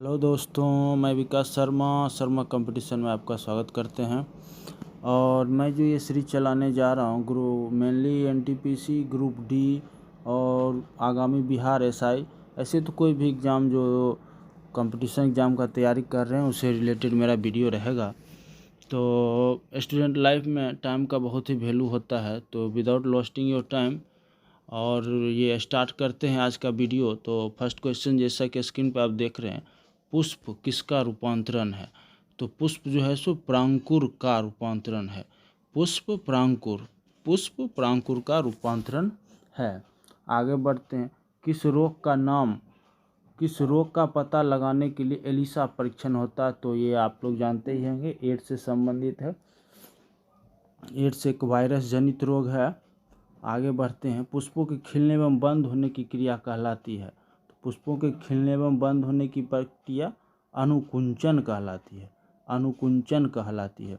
Hello दोस्तों, मैं विकास Sharma competition में आपका स्वागत करते हैं। और मैं जो ये सीरीज चलाने जा रहा हूँ group mainly NTPC group D और आगामी बिहार एसआई, ऐसे तो कोई भी एग्ज़ाम जो कंपटीशन एग्ज़ाम का तैयारी कर रहे हैं उससे रिलेटेड मेरा वीडियो रहेगा। तो स्टूडेंट लाइफ में टाइम का बहुत ही वैल्यू होता है, तो विदाउट लॉस्टिंग योर टाइम और ये स्टार्ट करते हैं आज का वीडियो। तो फर्स्ट क्वेश्चन जैसा कि स्क्रीन पर आप देख रहे हैं, पुष्प किसका रूपांतरण है? तो पुष्प जो है सो प्रांकुर का रूपांतरण है। पुष्प प्रांकुर का रूपांतरण है। आगे बढ़ते हैं, किस रोग का पता लगाने के लिए एलिसा परीक्षण होता है? तो ये आप लोग जानते ही होंगे, एड्स से संबंधित है। एड्स एक वायरस जनित रोग है। आगे बढ़ते हैं, पुष्पों के खिलने एवं बंद होने की क्रिया कहलाती है। तो पुष्पों के खिलने एवं बंद होने की प्रक्रिया अनुकुंचन कहलाती है।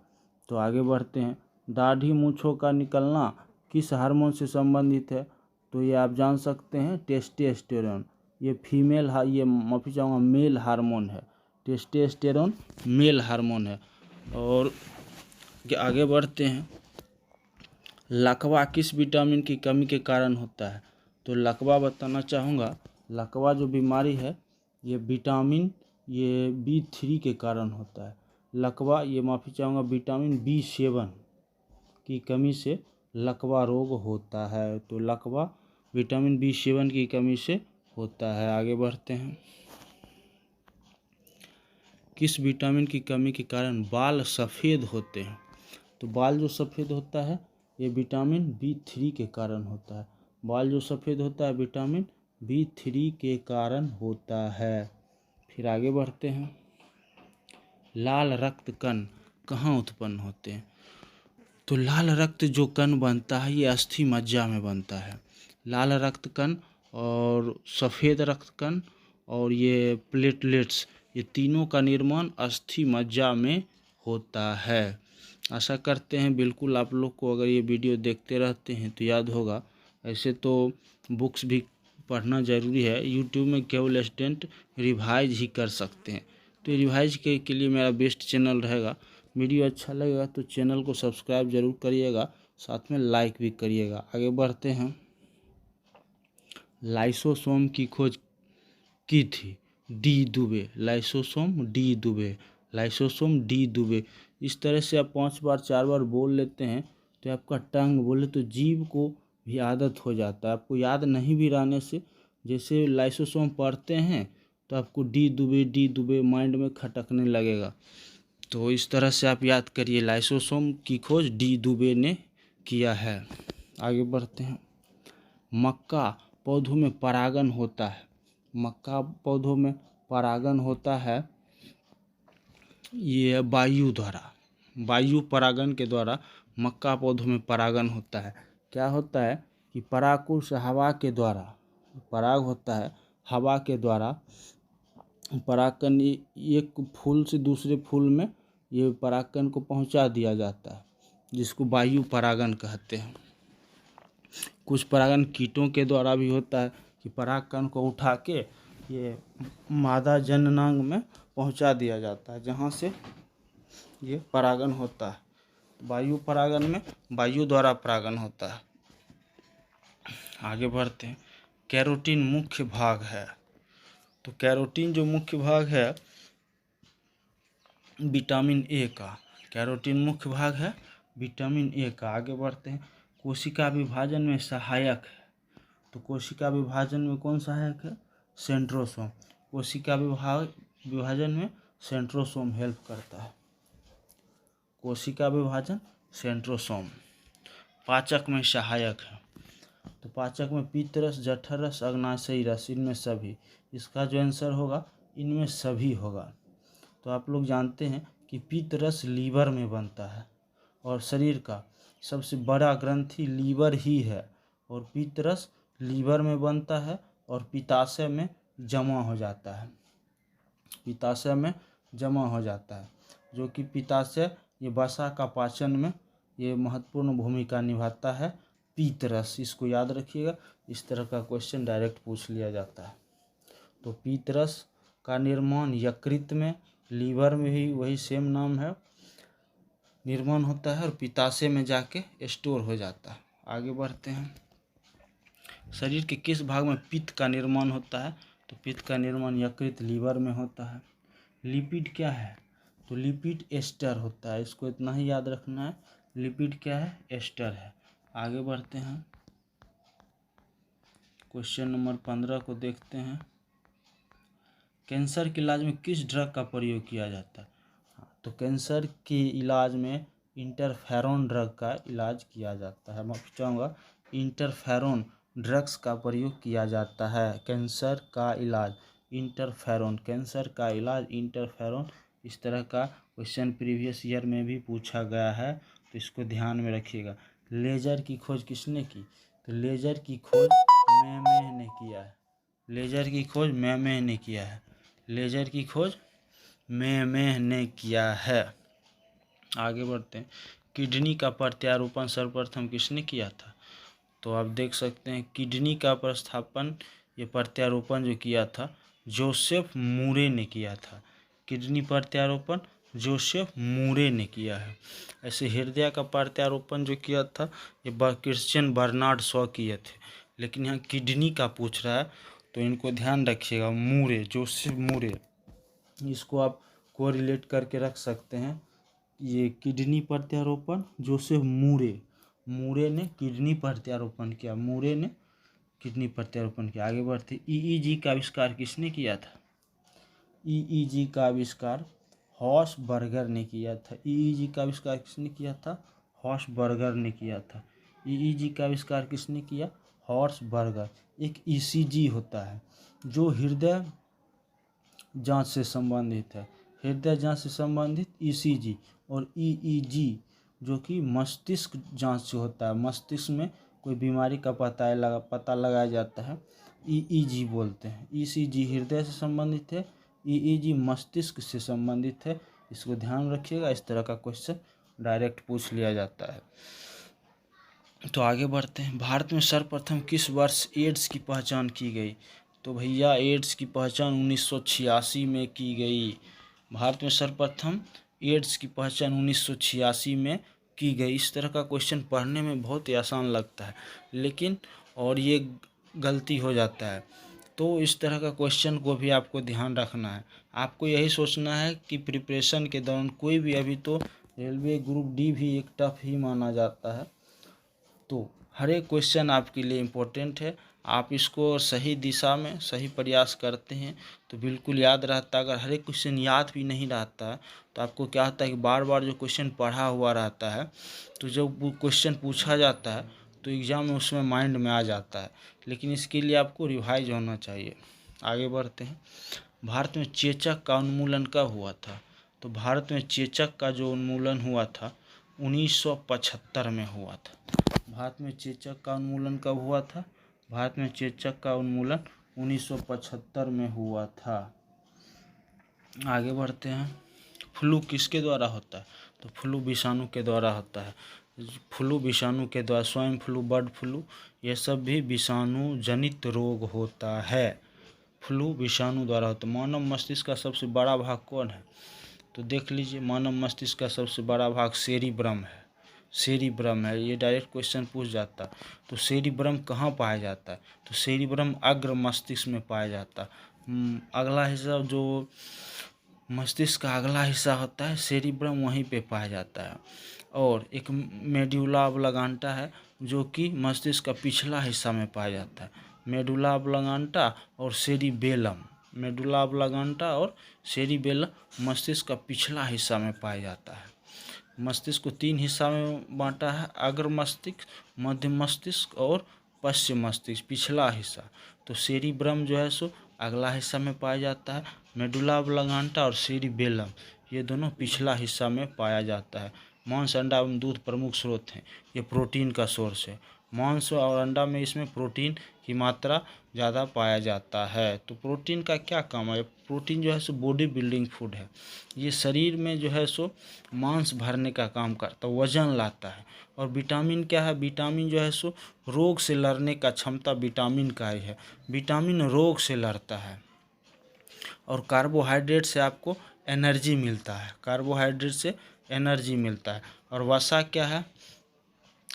तो आगे बढ़ते हैं, दाढ़ी मूंछों का निकलना किस हार्मोन से संबंधित है? तो ये आप जान सकते हैं, टेस्टोस्टेरोन। ये मेल हार्मोन है। टेस्टोस्टेरोन मेल हार्मोन है। और आगे बढ़ते हैं, लकवा किस विटामिन की कमी के कारण होता है? तो लकवा बताना चाहूँगा, लकवा जो बीमारी है ये विटामिन B3 के कारण होता है। लकवा विटामिन B7 की कमी से लकवा रोग होता है। तो लकवा विटामिन B7 की कमी से होता है। आगे बढ़ते हैं, किस विटामिन की कमी के कारण बाल सफ़ेद होते हैं? तो बाल जो सफ़ेद होता है ये विटामिन B3 के कारण होता है। बाल जो सफ़ेद होता है विटामिन B3 के कारण होता है। फिर आगे बढ़ते हैं, लाल रक्त कण कहाँ उत्पन्न होते हैं? तो लाल रक्त जो कण बनता है ये अस्थि मज्जा में बनता है। लाल रक्त कण और सफ़ेद रक्त कण और ये प्लेटलेट्स, ये तीनों का निर्माण अस्थि मज्जा में होता है। आशा करते हैं बिल्कुल आप लोग को अगर ये वीडियो देखते रहते हैं तो याद होगा। ऐसे तो बुक्स भी पढ़ना ज़रूरी है। यूट्यूब में केवल स्टूडेंट रिवाइज ही कर सकते हैं, तो रिवाइज के लिए मेरा बेस्ट चैनल रहेगा। वीडियो अच्छा लगेगा तो चैनल को सब्सक्राइब जरूर करिएगा, साथ में लाइक भी करिएगा। आगे बढ़ते हैं, लाइसोसोम की खोज की थी D Dubey. Lysosome D Dubey. इस तरह से आप 5 बार 4 बार बोल लेते हैं तो आपका टंग बोले तो जीभ को भी आदत हो जाता है। आपको याद नहीं भी रहने से जैसे लाइसोसोम पढ़ते हैं तो आपको डी दुबे माइंड में खटकने लगेगा। तो इस तरह से आप याद करिए, लाइसोसोम की खोज डी दुबे ने किया है। आगे बढ़ते हैं, मक्का पौधों में परागन होता है। मक्का पौधों में परागन होता है ये वायु परागन के द्वारा मक्का पौधों में परागन होता है। क्या होता है कि परागकोश हवा के द्वारा पराग होता है, हवा के द्वारा परागकण एक फूल से दूसरे फूल में ये परागकण को पहुंचा दिया जाता है, जिसको वायु परागन कहते हैं। कुछ परागन कीटों के द्वारा भी होता है कि परागकण को उठा के ये मादा जननांग में पहुंचा दिया जाता है, जहां से ये परागन होता है। वायु परागन में वायु द्वारा परागन होता है। आगे बढ़ते हैं, कैरोटीन मुख्य भाग है। तो कैरोटीन जो मुख्य भाग है विटामिन ए का, कैरोटीन मुख्य भाग है विटामिन ए का। आगे बढ़ते हैं, कोशिका विभाजन में सहायक है। तो कोशिका विभाजन में कौन सहायक है? सेंट्रोसोम। कोशिका विभाजन में सेंट्रोसोम हेल्प करता है। कोशिका विभाजन सेंट्रोसोम। पाचक में सहायक है। तो पाचक में पित्तरस, जठररस, अग्नाशयी रस, इनमें सभी। इसका जो आंसर होगा इनमें सभी होगा। तो आप लोग जानते हैं कि पित्तरस लीवर में बनता है और शरीर का सबसे बड़ा ग्रंथि लीवर ही है, और पित्तरस लीवर में बनता है और पित्ताशय में जमा हो जाता है। पित्ताशय में जमा हो जाता है, जो कि पित्ताशय ये वसा का पाचन में ये महत्वपूर्ण भूमिका निभाता है। पित्तरस, इसको याद रखिएगा, इस तरह का क्वेश्चन डायरेक्ट पूछ लिया जाता है। तो पित्तरस का निर्माण यकृत में, लीवर में भी वही सेम नाम है, निर्माण होता है और पित्ताशय में जाके स्टोर हो जाता है। आगे बढ़ते हैं। शरीर के किस भाग में पित्त का निर्माण होता है? तो पित्त का निर्माण यकृत, लीवर में होता है। लिपिड क्या है? तो लिपिड एस्टर होता है, इसको इतना ही याद रखना है। लिपिड क्या है? एस्टर है। आगे बढ़ते हैं। क्वेश्चन नंबर 15 को देखते हैं। कैंसर के इलाज में किस ड्रग का प्रयोग किया जाता है? तो कैंसर के इलाज में इंटरफेरोन ड्रग का इलाज किया जाता है। मैं चाहूँगा इंटरफेरोन ड्रग्स का प्रयोग किया जाता है। कैंसर का इलाज इंटरफेरोन, कैंसर का इलाज इंटरफेरोन। इस तरह का क्वेश्चन प्रीवियस ईयर में भी पूछा गया है, तो इसको ध्यान में रखिएगा। लेजर की खोज किसने की? तो लेजर की खोज मेमेह ने किया है। लेजर की खोज मेमेह ने किया है। लेजर की खोज मेमेह ने किया है। आगे बढ़ते हैं। किडनी का प्रत्यारोपण सर्वप्रथम किसने किया था? तो आप देख सकते हैं किडनी का प्रस्थापन, ये प्रत्यारोपण जो किया था जोसेफ मूरे ने किया था। किडनी प्रत्यारोपण जोसेफ मूरे ने किया है। ऐसे हृदय का प्रत्यारोपण जो किया था ये क्रिश्चियन बर्नार्ड शॉ किए थे, लेकिन यहाँ किडनी का पूछ रहा है तो इनको ध्यान रखिएगा। मूरे, जोसेफ मूरे, इसको आप कोरिलेट करके रख सकते हैं। ये किडनी प्रत्यारोपण जोसेफ मूरे, मूरे ने किडनी प्रत्यारोपण किया, मूरे ने किडनी प्रत्यारोपण किया। आगे बढ़ते। ईईजी का आविष्कार किसने किया था? ईईजी का आविष्कार हॉर्सबर्गर ने किया था। ईईजी का आविष्कार किसने किया था? हॉर्सबर्गर ने किया था। ईईजी का आविष्कार किसने किया? हॉर्सबर्गर। एक ईसीजी होता है जो हृदय जांच से संबंधित है, हृदय जांच से संबंधित ईसीजी, और ईईजी जो कि मस्तिष्क जांच से होता है। मस्तिष्क में कोई बीमारी का पता लगाया जाता है, ईईजी बोलते हैं। ईसीजी हृदय से संबंधित है, ईईजी मस्तिष्क से संबंधित है। इसको ध्यान रखिएगा, इस तरह का क्वेश्चन डायरेक्ट पूछ लिया जाता है। तो आगे बढ़ते हैं। भारत में सर्वप्रथम किस वर्ष एड्स की पहचान की गई? तो भैया एड्स की पहचान 1986 में की गई। भारत में सर्वप्रथम एड्स की पहचान 1986 में की गई। इस तरह का क्वेश्चन पढ़ने में बहुत ही आसान लगता है, लेकिन और ये गलती हो जाता है। तो इस तरह का क्वेश्चन को भी आपको ध्यान रखना है। आपको यही सोचना है कि प्रिपरेशन के दौरान कोई भी, अभी तो रेलवे ग्रुप डी भी एक टफ ही माना जाता है, तो हर एक क्वेश्चन आपके लिए इम्पोर्टेंट है। आप इसको सही दिशा में सही प्रयास करते हैं तो बिल्कुल याद रहता है। अगर हर एक क्वेश्चन याद भी नहीं रहता है तो आपको क्या होता है कि बार बार जो क्वेश्चन पढ़ा हुआ रहता है, तो जब वो क्वेश्चन पूछा जाता है तो एग्ज़ाम में उसमें माइंड में आ जाता है। लेकिन इसके लिए आपको रिवाइज होना चाहिए। आगे बढ़ते हैं। भारत में चेचक का उन्मूलन कब हुआ था? तो भारत में चेचक का जो उन्मूलन हुआ था 1975 में हुआ था। भारत में चेचक का उन्मूलन कब हुआ था? भारत में चेचक का उन्मूलन 1975 में हुआ था। आगे बढ़ते हैं। फ्लू किसके द्वारा होता है? तो फ्लू विषाणु के द्वारा होता है। फ्लू विषाणु के द्वारा, स्वाइन फ्लू, बर्ड फ्लू, ये सब भी विषाणु जनित रोग होता है। फ्लू विषाणु द्वारा होता है। मानव मस्तिष्क का सबसे बड़ा भाग कौन है? तो देख लीजिए, मानव मस्तिष्क का सबसे बड़ा भाग सेरिब्रम है। सेरिब्रम है, ये डायरेक्ट क्वेश्चन पूछ जाता। तो सेरिब्रम कहाँ पाया जाता है? तो सेरिब्रम अग्र मस्तिष्क में पाया जाता। अगला हिस्सा जो मस्तिष्क का अगला हिस्सा होता है सेरिब्रम, वहीं पे पाया जाता है। और एक मेडुला ऑब्लांगेटा है जो कि मस्तिष्क का पिछला हिस्सा में पाया जाता है। मेडुला ऑब्लांगेटा और सेरिबेलम, मेडुला ऑब्लांगेटा और सेरिबेलम मस्तिष्क का पिछला हिस्सा में पाया जाता है। मस्तिष्क को 3 हिस्सा में बांटा है, अग्र मस्तिष्क, मध्य मस्तिष्क और पश्चिम मस्तिष्क, पिछला हिस्सा। तो सेरिब्रम जो है सो अगला हिस्सा में पाया जाता है। मेडुला ऑब्लांगेटा और सेरिबेलम ये दोनों पिछला हिस्सा में पाया जाता है। मांस, अंडा एवं दूध प्रमुख स्रोत हैं। ये प्रोटीन का सोर्स है। मांस और अंडा में इसमें प्रोटीन की मात्रा ज़्यादा पाया जाता है। तो प्रोटीन का क्या काम है? प्रोटीन जो है सो बॉडी बिल्डिंग फूड है। ये शरीर में जो है सो मांस भरने का काम करता है, वजन लाता है। और विटामिन क्या है? विटामिन जो है सो रोग से लड़ने का क्षमता विटामिन का ही है। विटामिन रोग से लड़ता है। और कार्बोहाइड्रेट से आपको एनर्जी मिलता है, कार्बोहाइड्रेट से एनर्जी मिलता है। और वसा क्या है,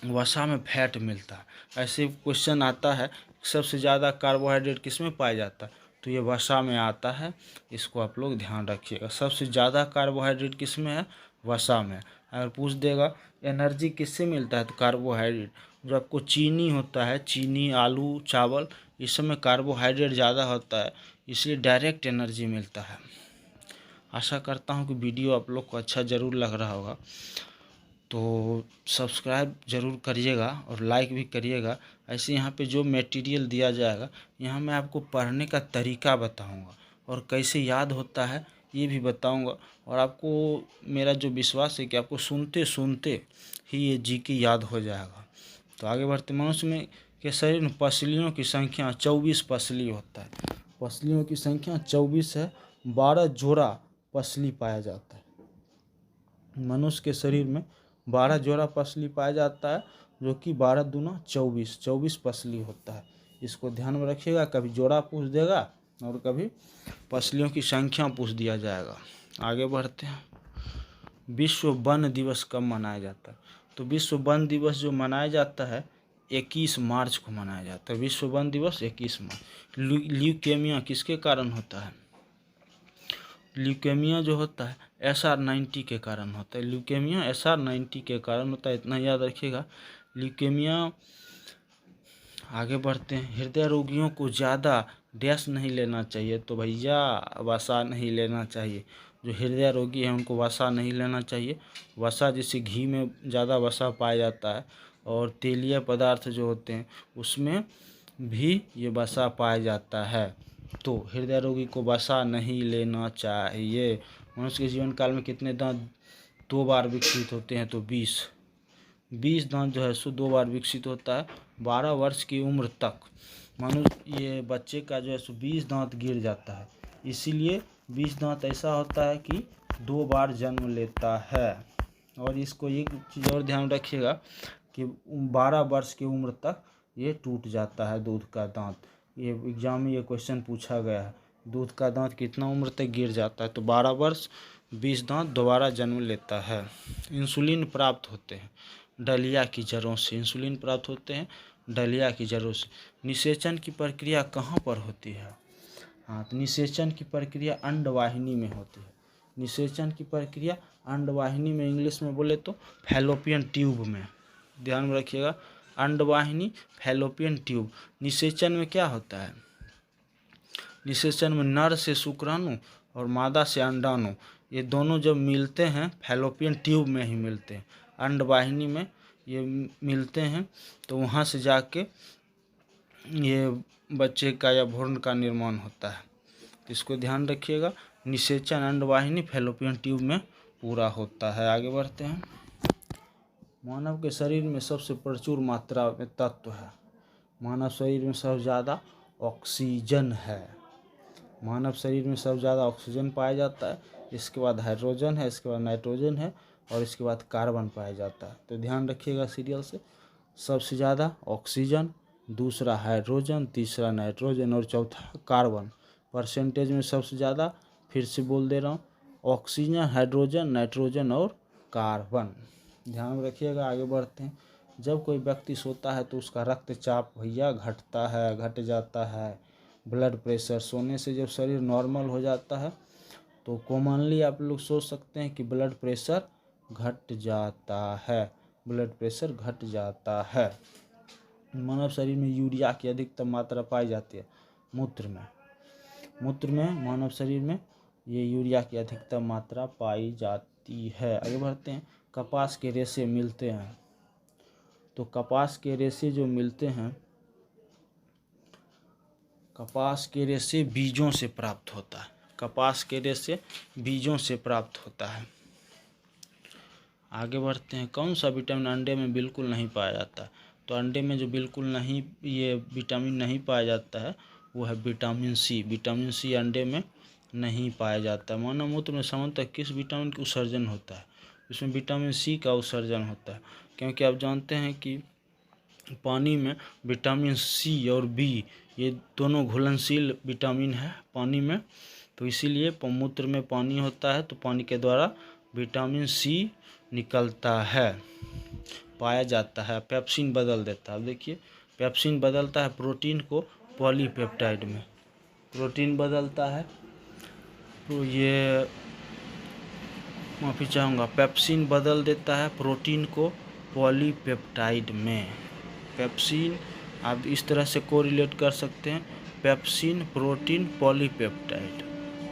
वसा में फैट मिलता है। ऐसे क्वेश्चन आता है सबसे ज़्यादा कार्बोहाइड्रेट किस में पाया जाता है, तो ये वसा में आता है, इसको आप लोग ध्यान रखिएगा। सबसे ज़्यादा कार्बोहाइड्रेट किस में है, वसा में। अगर पूछ देगा एनर्जी किससे मिलता है, तो कार्बोहाइड्रेट। जो आपको चीनी होता है, चीनी, आलू, चावल, इस सब में कार्बोहाइड्रेट ज़्यादा होता है, इसलिए डायरेक्ट एनर्जी मिलता है। आशा करता हूँ कि वीडियो आप लोग को अच्छा ज़रूर लग रहा होगा, तो सब्सक्राइब ज़रूर करिएगा और लाइक भी करिएगा। ऐसे यहाँ पे जो मटेरियल दिया जाएगा, यहाँ मैं आपको पढ़ने का तरीका बताऊँगा और कैसे याद होता है ये भी बताऊँगा। और आपको मेरा जो विश्वास है कि आपको सुनते सुनते ही ये जीके याद हो जाएगा। तो आगे बढ़ते। मनुष्य में के शरीर में पसलियों की संख्या 24 पसली होता है। पसलियों की संख्या 24 है, 12 जोड़ा पसली पाया जाता है। मनुष्य के शरीर में 12 जोड़ा पसली पाया जाता है, जो कि 12 दूना 24 पसली होता है। इसको ध्यान में रखिएगा, कभी जोड़ा पूछ देगा और कभी पसलियों की संख्या पूछ दिया जाएगा। आगे बढ़ते हैं। विश्व वन दिवस कब मनाया जाता है, तो विश्व वन दिवस जो मनाया जाता है 21 मार्च को मनाया जाता है। विश्व वन दिवस 21 मार्च। ल्यूकेमिया किसके कारण होता है, ल्यूकेमिया जो होता है SR90 के कारण होता है। ल्यूकेमिया SR90 के कारण होता है, इतना याद रखिएगा। ल्यूकेमिया। आगे बढ़ते हैं। हृदय रोगियों को ज़्यादा डैश नहीं लेना चाहिए, तो भैया वसा नहीं लेना चाहिए। जो हृदय रोगी हैं उनको वसा नहीं लेना चाहिए। वसा जैसे घी में ज़्यादा वसा पाया जाता है, और तेलीय पदार्थ जो होते हैं उसमें भी ये वसा पाया जाता है, तो हृदय रोगी को वसा नहीं लेना चाहिए। मनुष्य के जीवन काल में कितने दांत 2 बार विकसित होते हैं, तो 20 दांत जो है सो 2 बार विकसित होता है। 12 वर्ष की उम्र तक मनुष्य ये बच्चे का जो है सो 20 दांत गिर जाता है, इसीलिए 20 दांत ऐसा होता है कि 2 बार जन्म लेता है। और इसको एक चीज़ और ध्यान रखिएगा कि 12 वर्ष की उम्र तक ये टूट जाता है दूध का दांत। ये एग्जाम में ये क्वेश्चन पूछा गया है, दूध का दांत कितना उम्र तक गिर जाता है, तो 12 वर्ष 20 दांत दोबारा जन्म लेता है। इंसुलिन प्राप्त होते हैं डलिया की जड़ों से, इंसुलिन प्राप्त होते हैं डलिया की जड़ों से। निषेचन की प्रक्रिया कहाँ पर होती है, हाँ, तो निषेचन की प्रक्रिया अंडवाहिनी में होती है। निषेचन की प्रक्रिया अंडवाहिनी में, इंग्लिश में बोले तो फैलोपियन ट्यूब में। ध्यान में रखिएगा, अंडवाहिनी, फैलोपियन ट्यूब। निषेचन में क्या होता है, निषेचन में नर से शुक्राणु और मादा से अंडाणु, ये दोनों जब मिलते हैं फैलोपियन ट्यूब में ही मिलते हैं, अंडवाहिनी में ये मिलते हैं, तो वहाँ से जाके ये बच्चे का या भ्रूण का निर्माण होता है। तो इसको ध्यान रखिएगा, निषेचन अंडवाहिनी फैलोपियन ट्यूब में पूरा होता है। आगे बढ़ते हैं। मानव के शरीर में सबसे प्रचुर मात्रा में तत्व है। मानव शरीर में सबसे ज़्यादा ऑक्सीजन है। मानव शरीर में सबसे ज़्यादा ऑक्सीजन पाया जाता है, इसके बाद हाइड्रोजन है, इसके बाद नाइट्रोजन है, और इसके बाद कार्बन पाया जाता है। तो ध्यान रखिएगा सीरियल से, सबसे ज़्यादा ऑक्सीजन, दूसरा हाइड्रोजन, तीसरा नाइट्रोजन और चौथा कार्बन। परसेंटेज में सबसे ज़्यादा, फिर से बोल दे रहा हूँ, ऑक्सीजन, हाइड्रोजन, नाइट्रोजन और कार्बन। ध्यान रखिएगा। आगे बढ़ते हैं। जब कोई व्यक्ति सोता है तो उसका रक्तचाप भैया घटता है, घट जाता है। ब्लड प्रेशर, सोने से जब शरीर नॉर्मल हो जाता है तो कॉमनली आप लोग सोच सकते हैं कि ब्लड प्रेशर घट जाता है, ब्लड प्रेशर घट जाता है। मानव शरीर में यूरिया की अधिकतम मात्रा पाई जाती है मूत्र में। मूत्र में मानव शरीर में ये यूरिया की अधिकतम मात्रा पाई जाती है। आगे बढ़ते हैं। कपास के रेशे मिलते हैं, तो कपास के रेशे जो मिलते हैं, कपास के रेशे बीजों से प्राप्त होता है। कपास के रेशे बीजों से प्राप्त होता है। आगे बढ़ते हैं। कौन सा विटामिन अंडे में बिल्कुल नहीं पाया जाता है, तो अंडे में जो बिल्कुल नहीं ये विटामिन नहीं पाया जाता है वो है विटामिन सी। विटामिन सी अंडे में नहीं पाया जाता है। मानव मूत्र में सामान्यतः किस विटामिन का उत्सर्जन होता है, इसमें विटामिन सी का उत्सर्जन होता है, क्योंकि आप जानते हैं कि पानी में विटामिन सी और बी ये दोनों घुलनशील विटामिन है पानी में, तो इसीलिए मूत्र में पानी होता है, तो पानी के द्वारा विटामिन सी निकलता है, पाया जाता है। पेप्सिन बदल देता है। अब देखिए, पेप्सिन बदलता है प्रोटीन को पॉलीपेप्टाइड में, प्रोटीन बदलता है, तो ये माफ़ी चाहूँगा, पेप्सिन बदल देता है प्रोटीन को पॉलीपेप्टाइड में। पेप्सिन आप इस तरह से कोरिलेट कर सकते हैं, pepsin protein polypeptide,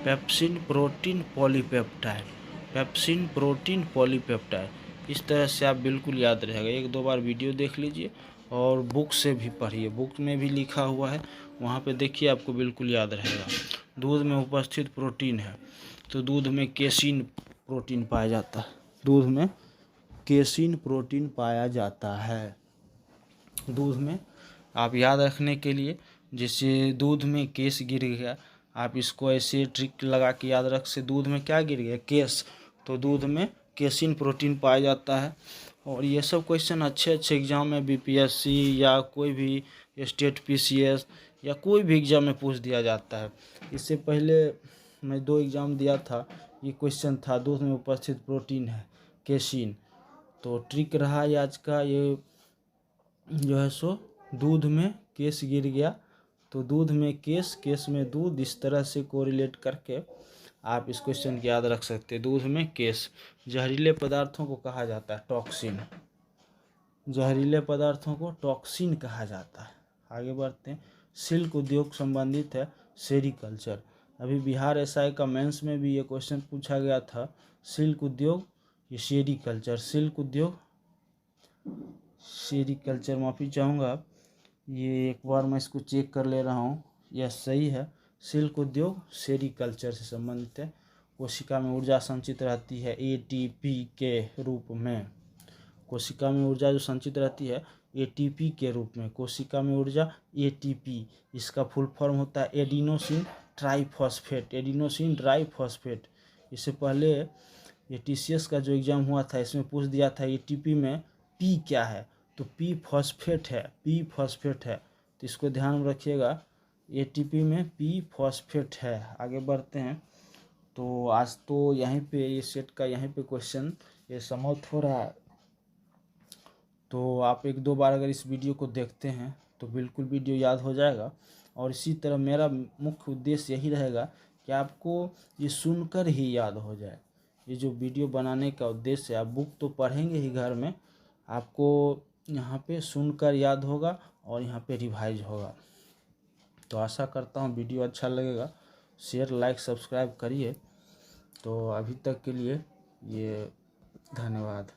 pepsin protein polypeptide, pepsin protein polypeptide. इस तरह से आप बिल्कुल याद रहेगा। एक दो बार वीडियो देख लीजिए और बुक से भी पढ़िए, बुक में भी लिखा हुआ है, वहाँ पे देखिए, आपको बिल्कुल याद रहेगा। दूध में उपस्थित प्रोटीन है, तो दूध में केसिन प्रोटीन पाया जाता है, दूध में केसिन प्रोटीन पाया जाता है। दूध में आप याद रखने के लिए, जैसे दूध में केस गिर गया, आप इसको ऐसे ट्रिक लगा के याद रख से, दूध में क्या गिर गया, केस, तो दूध में केसिन प्रोटीन पाया जाता है। और ये सब क्वेश्चन अच्छे अच्छे एग्जाम में बीपीएससी या कोई भी स्टेट पीसीएस या कोई भी एग्जाम में पूछ दिया जाता है। इससे पहले मैं 2 एग्ज़ाम दिया था, ये क्वेश्चन था, दूध में उपस्थित प्रोटीन है केसिन। तो ट्रिक रहा है आज का, ये जो है सो दूध में केस गिर गया, तो दूध में केस, केस में दूध, इस तरह से कोरिलेट करके आप इस क्वेश्चन को याद रख सकते हैं। दूध में केस। जहरीले पदार्थों को कहा जाता है टॉक्सिन, जहरीले पदार्थों को टॉक्सिन कहा जाता है। आगे बढ़ते हैं। सिल्क उद्योग संबंधित है सेरीकल्चर। अभी बिहार एसआई का मेंस में भी ये क्वेश्चन पूछा गया था, सिल्क उद्योग, ये सेरीकल्चर, सिल्क उद्योग, सेरीकल्चर, माफ़ी चाहूँगा, ये एक बार मैं इसको चेक कर ले रहा हूँ, यह सही है। सिल्क उद्योग सेरीकल्चर से संबंधित है। कोशिका में ऊर्जा संचित रहती है एटीपी के रूप में, कोशिका में ऊर्जा जो संचित रहती है एटीपी के रूप में, कोशिका में ऊर्जा एटीपी, इसका फुल फॉर्म होता है एडिनोसिन ट्राइफॉस्फेट, एडिनोसिन ट्राइफॉस्फेट। इससे पहले ये टीसीएस का जो एग्ज़ाम हुआ था, इसमें पूछ दिया था एटीपी में पी क्या है, तो पी फॉस्फेट है, पी फॉस्फेट है, तो इसको ध्यान में रखिएगा, एटीपी में पी फॉस्फेट है। आगे बढ़ते हैं। तो आज तो यहीं पे ये सेट का यहीं पे क्वेश्चन ये समाप्त हो रहा है। तो आप 1-2 बार अगर इस वीडियो को देखते हैं तो बिल्कुल वीडियो याद हो जाएगा। और इसी तरह मेरा मुख्य उद्देश्य यही रहेगा कि आपको ये सुनकर ही याद हो जाए। ये जो वीडियो बनाने का उद्देश्य है, आप बुक तो पढ़ेंगे ही घर में, आपको यहाँ पे सुनकर याद होगा और यहाँ पे रिवाइज होगा। तो आशा करता हूँ वीडियो अच्छा लगेगा। शेयर, लाइक, सब्सक्राइब करिए। तो अभी तक के लिए ये धन्यवाद।